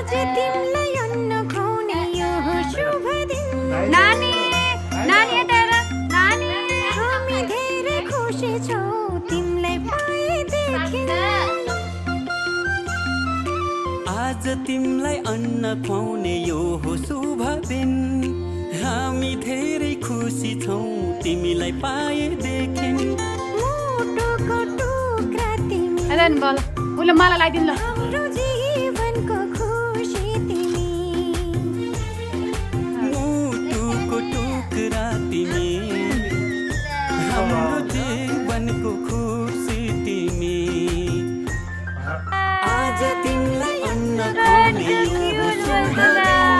आज तिमीलाई अन्न खुवाउने यो शुभ दिन नानी नानी यता हेर नानी हामी धेरै खुसी छौँ तिमीलाई पाएदेखि आज तिमीलाई अन्न खुवाउने यो हो शुभ दिन हामी धेरै खुसी छौँ तिमीलाई पाएदेखि मुटुको टुक्रा तिमी हेर नि बल उसले मलाई लगाइदिनु ल हाम्रो जीवनको खुसी तिमी मुटुको टुक्रा तिमी हाम्रो जीवनको खुसी तिमी आज तिमीलाई अन्न खुवाउने यो हो शुभ दिन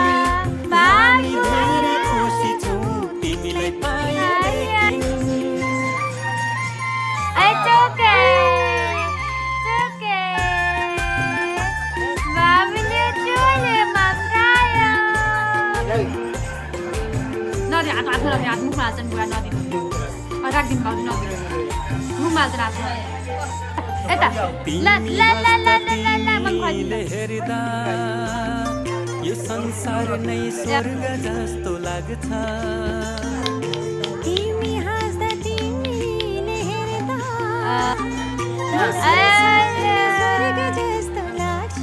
हामी धेरै खुसी छौँ तिमीलाई पाएदेखि It's okay. It's okay. Babunya cule makanya. Nadi aku lagi aku mau makan bukan nadi. Orang di bawah nadi. Mau makan aku. Eta. La तिमीले हेर्दा यो संसार नै स्वर्ग जस्तो लाग्छ तिमी हाँस्दा तिमीले हेर्दा स्वर्ग जस्तो लाग्छ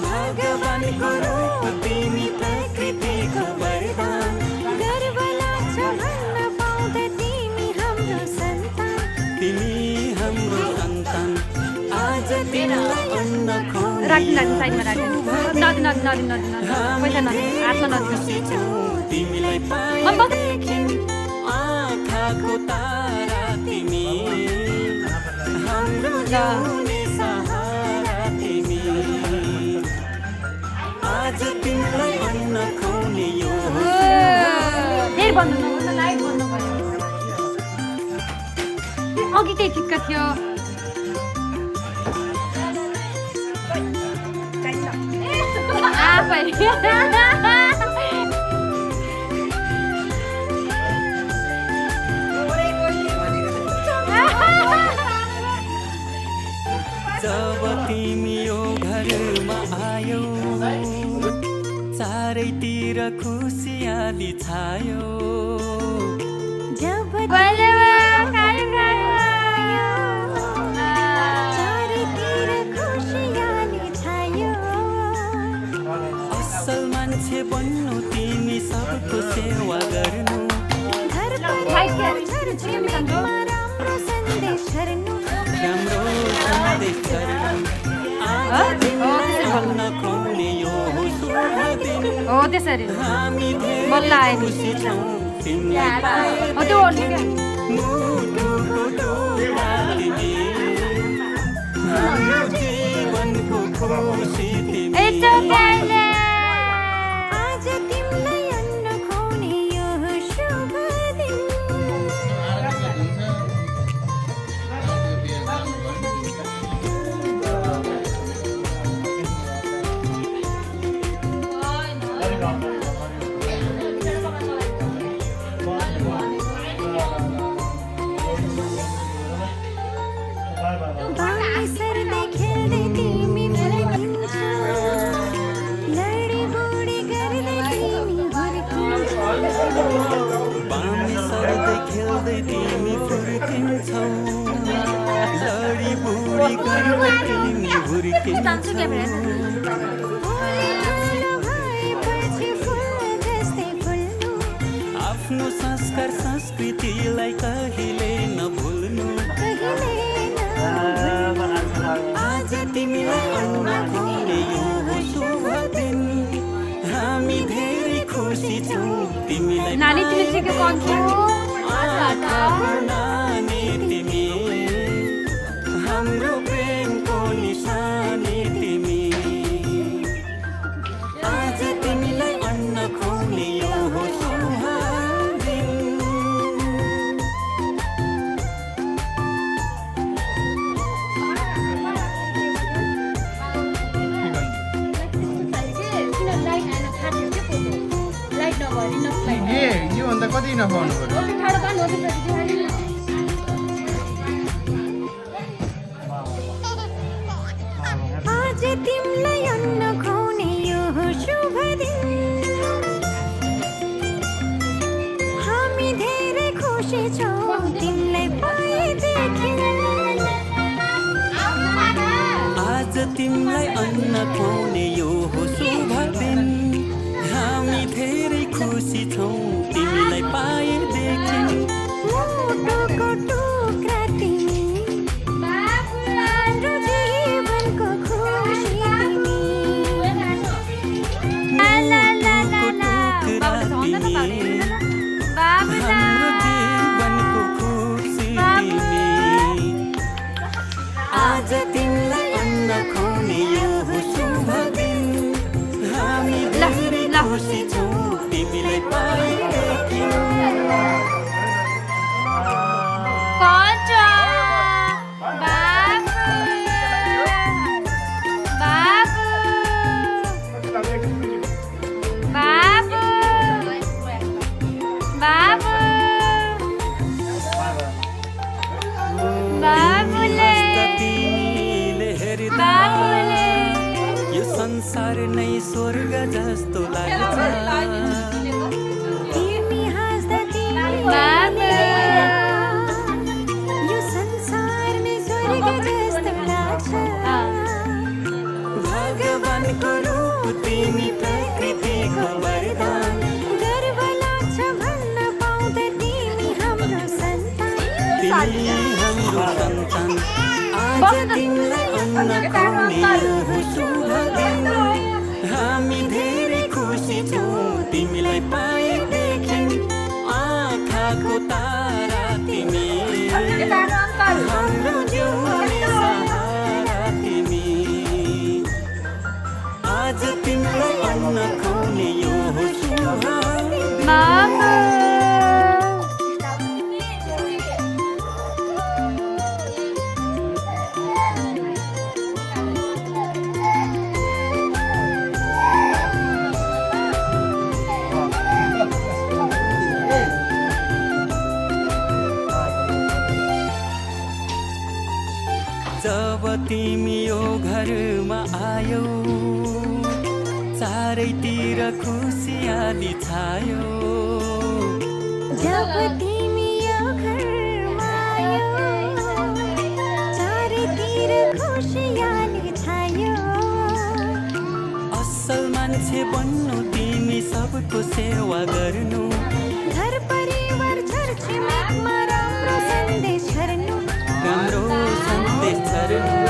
भगवानको रूप तिमी प्रकृतिको वरदान गर्व लाग्छ भन्न पाउँदा तिमी हाम्रो सन्तान तिमी हाम्रो सन्तान आज तिमीलाई अन्न खुवाउने राख्नु लाग्नु साइडमा राख्नु नदी पैसा नदी हातमा नदी खुसी छौँ तिमीलाई मन बस पाएदेखि आँखाको तारा तिमी हाम्रो जिउने सहारा तिमी आज तिमीलाई अन्न खुवाउने यो फेरि बन्द नगर्नु लाइट बन्द गर्नु अघि त्यही ठिक्क थियो आफै जब तिमी यो घरमा आयौ चारैतिर खुसियाली छायो जब चारैतिर खुसियाली छायो असल मान्छे बन्नु तिमी सबको सेवा गर्नु घर परिवारमा राम्रो सन्देश छर्नु राम्रो सन्देश गर्नु आज तिमीलाई अन्न खुवाउने यो हो शुभ दिन हो त्यसरी हामी बल्ल धेरै आयो नि। खुसी छौँ तिमीलाई हो त्यो ओर्नु क्या मुटुको टुक्रा तिमी हाम्रो जीवनको खुसी तिमी It's okay. आज तिमीलाई अन्न खुवाउने यो शुभ दिन बाँकी सर्दै खेल्दै तिमी फर्किन्छौ लडी बुडी गर्दै तिमी हुर्किन्छौ पानी सर्दै खेल्दै तिमी फुर्किन्छौ लडी बुडी गर्दै तिमी हुर्किन्छौ भोलि ठुलो भएपछि फुल जस्तै फुल्नु आफ्नो संस्कार संस्कृतिलाई कहिले नभुल्नु कहिले आज तिमीलाई अन्न खुवाउने यो हो शुभ दिन हामी धेरै खुसी छौँ तिमीलाई नानी तिमी ठिकै कन्छु आँखाको नानी तिमी हाम्रो प्रेमको निशानी तिमी आज तिमीलाई अन्न खुवाउने यो हो शुभ दिन योभन्दा कति नखुवाउनु पर्यो आज तिमीलाई अन्न खुवाउने यो शुभ दिन हामी धेरै खुसी छौँ तिमीलाई पाएदेखि आज तिमीलाई अन्न खुवाउने यो शुभ दिन हामी धेरै खुसी छौँ तिमीलाई पाएदेखि मुटुको टुक्रा तिमी हाम्रो जीवनको खुसी तिमी ला ला ला ला ला टुक्रा तिमी बाबुला हाम्रो जीवनको खुसी तिमी आज तिमीलाई अन्न खुवाउने यो शुभ दिन हामी धेरै खुसी छौँ तिमीलाई पाएदेखि कञ्चन बाबु बाबु बाबु बाबु बाबुले तिमीले हेर्दा बाबुले यो संसार नै स्वर्ग जस्तो लाग्छ तिमी हाँस्दा तिमीलाई बाबु यो संसार नै स्वर्ग जस्तो लाग्छ भगवानको रूप तिमी प्रकृतिको वरदान गर्व लाग्छ भन्न पाउँदा तिमी हाम्रो सन्तान तिमी हाम्रो सन्तान आज तिमीलाई अन्न खुवाउने यो शुभ दिन हामी धेरै खुसी छौँ तिमीलाई पाएदेखि आँखाको तारा तिमी हाम्रो जिउने सहारा तिमी आज तिमीलाई अन्न खुवाउने यो शुभ दिन मामा जब तिमी यो घरमा आयौ चारैतिर खुसियाली छायो जब तिमी यो घरमा आयौ चारैतिर खुसियाली छायो असल मान्छे बन्नु तिमी सबको सेवा गर्नु घर परिवार छरछिमेकमा राम्रो सन्देश छर्नु राम्रो सन्देश छर्नु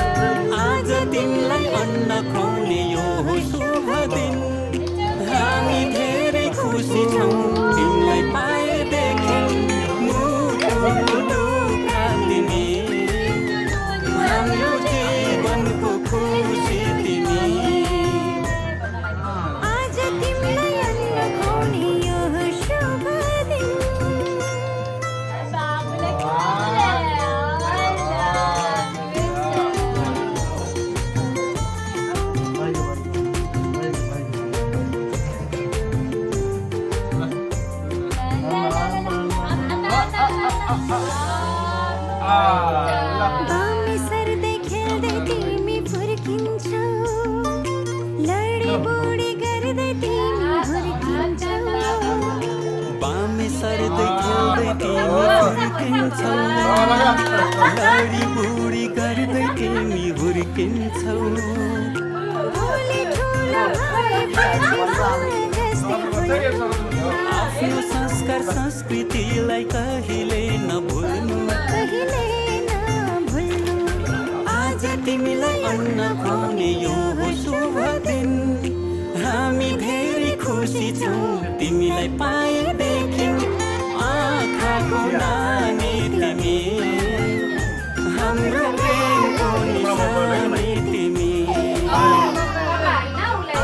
आज तिमीलाई अन्न खुवाउने यो शुभ दिन हामी धेरै खुसी छौँ तिमीलाई पाएदेखि मुटुको टुक्रा तिमी हाम्रो जीवनको खुसी तिमी आज तिमीलाई अन्न खुवाउने यो शुभ दिन बामी सर्दै खेल्दै तिमी फुर्किन्छौ लडी बुडी गर्दै तिमी हुर्किन्छौ बामे सर्दै खेल्दै तिमी फुर्किन्छौ लडी बुडी गर्दै तिमी हुर्किन्छौ भोलि ठुलो भएपछि जस्तै हुर्किन्छौ। आफ्नो संस्कार संस्कृतिलाई कहिले नभुल्नु कहिले नभुल्नु आज तिमीलाई अन्न खुवाउने यो शुभ दिन हामी धेरै खुसी छौँ तिमीलाई पाएदेखि आँखाको नानी तिमी हाम्रो प्रेमको निशानी तिमी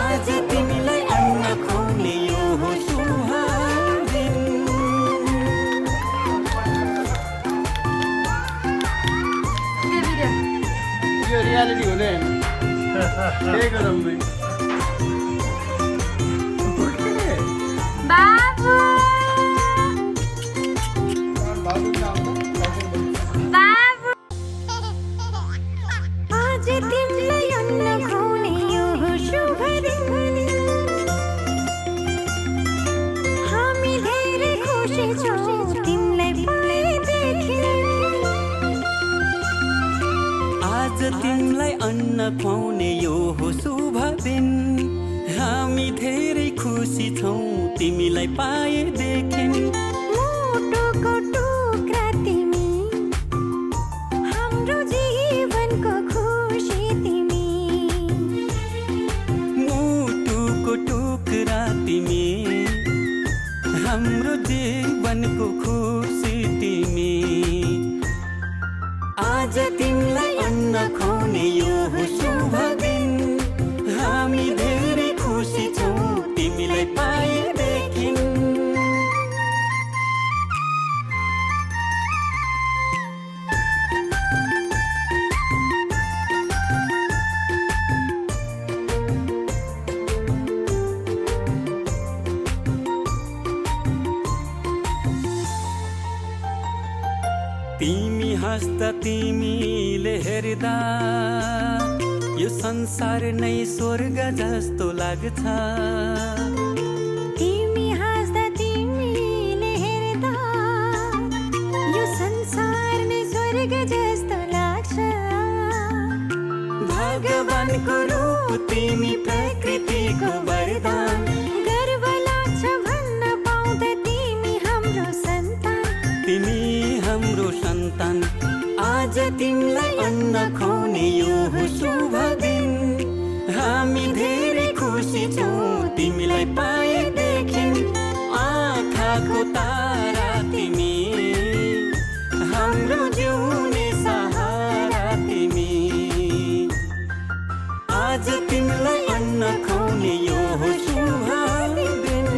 आज तिमीलाई अन्न खुवाउने यो शुभ दिन यो रियालिटी हुँदैन के गरौँ भाइ बाबु बाबु आज तिमीलाई अन्न खुवाउने तिमीलाई अन्न खुवाउने यो हो शुभ दिन हामी धेरै खुसी छौँ तिमीलाई पाएदेखि मुटुको टुक्रा तिमी हाम्रो जीवनको खुसी तिमी मुटुको टुक्रा तिमी हाम्रो जीवनको खुसी तिमी आज तिमीलाई अन्न खुवाउने यो हो शुभ दिन हामी धेरै खुसी छौँ तिमीलाई पाएदेखि तिमी हाँस्दा तिमीले हेर्दा यो संसार नै स्वर्ग जस्तो लाग्छ तिमी हाँस्दा तिमीले हेर्दा यो संसार नै स्वर्ग जस्तो लाग्छ भगवानको रूप तिमी प्रकृतिको वरदान गर्व लाग्छ भन्न पाउँदा तिमी हाम्रो सन्तान तिमी हाम्रो सन्तान आज तिमीलाई अन्न खुवाउने यो हो शुभ दिन हामी धेरै खुसी छौँ तिमीलाई पाएदेखि आँखाको तारा तिमी हाम्रो जिउने सहारा तिमी आज तिमीलाई अन्न खुवाउने यो हो शुभ दिन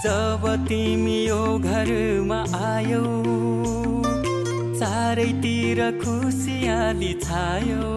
जब तिमी यो घरमा आयौ चारैतिर खुसियाली छायो